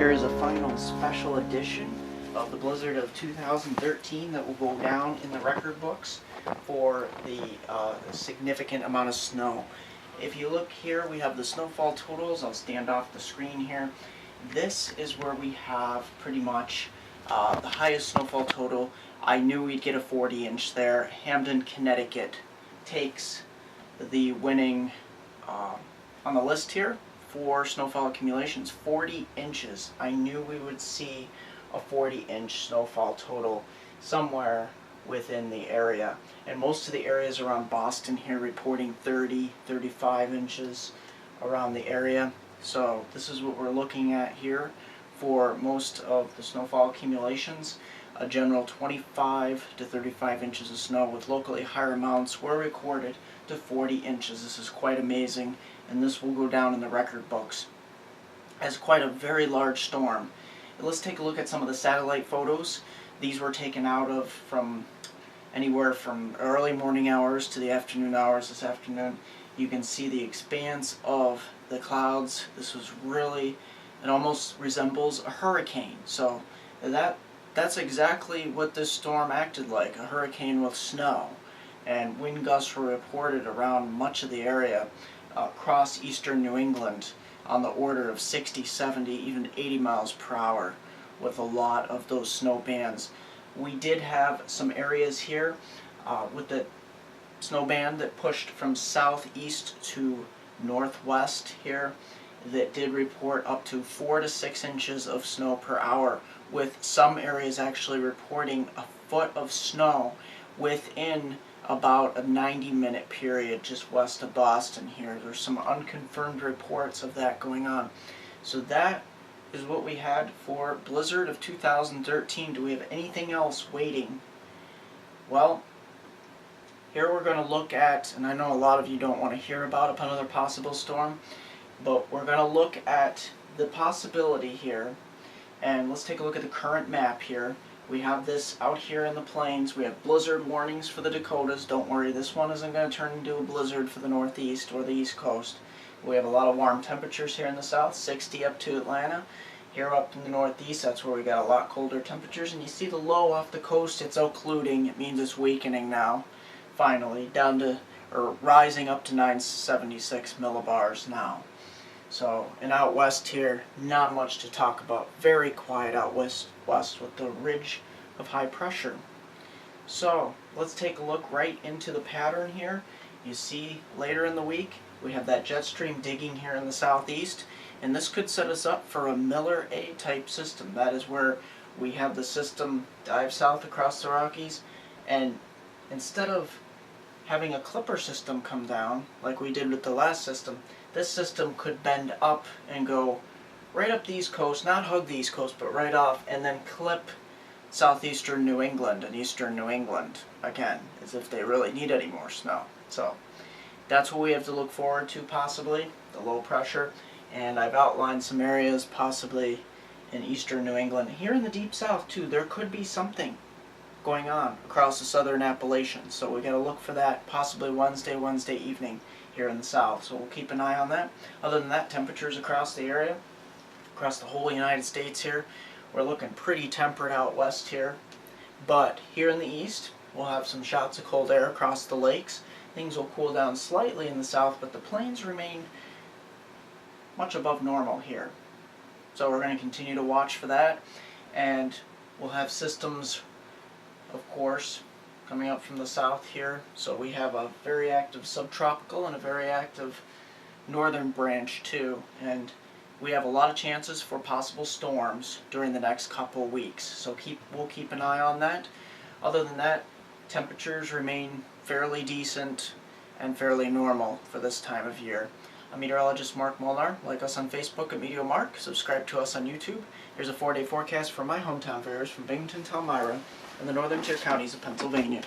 Here is a final special edition of the blizzard of 2013 that will go down in the record books for the significant amount of snow. If you look here, we have the snowfall totals. I'll stand off the screen here. This is where we have pretty much the highest snowfall total. I knew we'd get a 40-inch there. Hamden, Connecticut takes the winning on the list here for snowfall accumulations, 40 inches. I knew we would see a 40-inch snowfall total somewhere within the area. And most of the areas around Boston here reporting 30, 35 inches around the area. So this is what we're looking at here for most of the snowfall accumulations. A general 25 to 35 inches of snow, with locally higher amounts were recorded to 40 inches. This is quite amazing, and this will go down in the record books as quite a very large storm. And let's take a look at some of the satellite photos. These were taken out of from anywhere from early morning hours to the afternoon hours this afternoon. You can see the expanse of the clouds. This was really, it almost resembles a hurricane. So that's exactly what this storm acted like, a hurricane with snow. And wind gusts were reported around much of the area across eastern New England on the order of 60, 70, even 80 miles per hour with a lot of those snow bands. We did have some areas here with the snow band that pushed from southeast to northwest here that did report up to 4 to 6 inches of snow per hour, with some areas actually reporting a foot of snow within about a 90-minute period just west of Boston here. There's some unconfirmed reports of that going on. So that is what we had for blizzard of 2013. Do we have anything else waiting? Well, here we're going to look at, and I know a lot of you don't want to hear about another possible storm, but we're going to look at the possibility here. And let's take a look at the current map here. We have this out here in the plains. We have blizzard warnings for the Dakotas. Don't worry, this one isn't going to turn into a blizzard for the Northeast or the East Coast. We have a lot of warm temperatures here in the south, 60 up to Atlanta. Here up in the Northeast, that's where we got a lot colder temperatures. And you see the low off the coast, it's occluding. It means it's weakening now, finally, down to, or rising up to 976 millibars now. So, and out west here, not much to talk about. Very quiet out west with the ridge of high pressure. So, let's take a look right into the pattern here. You see later in the week, we have that jet stream digging here in the southeast, and this could set us up for a Miller A type system. That is where we have the system dive south across the Rockies, and instead of having a clipper system come down like we did with the last system, this system could bend up and go right up the East Coast, not hug the East Coast, but right off, and then clip southeastern New England and eastern New England again, as if they really need any more snow. So that's what we have to look forward to, possibly, the low pressure. And I've outlined some areas possibly in eastern New England. Here in the deep south too, there could be something going on across the southern Appalachians. So we got to look for that possibly Wednesday evening here in the south. So we'll keep an eye on that. Other than that, temperatures across the area, across the whole United States here, we're looking pretty temperate out west here. But here in the east, we'll have some shots of cold air across the lakes. Things will cool down slightly in the south, but the plains remain much above normal here. So we're going to continue to watch for that. And we'll have systems, of course, coming up from the south here. So we have a very active subtropical and a very active northern branch too. And we have a lot of chances for possible storms during the next couple weeks. So we'll keep an eye on that. Other than that, temperatures remain fairly decent and fairly normal for this time of year. I'm meteorologist Mark Molnar. Like us on Facebook at MeteoMark. Subscribe to us on YouTube. Here's a 4-day forecast for my hometown viewers from Binghamton to Elmira in the northern tier counties of Pennsylvania.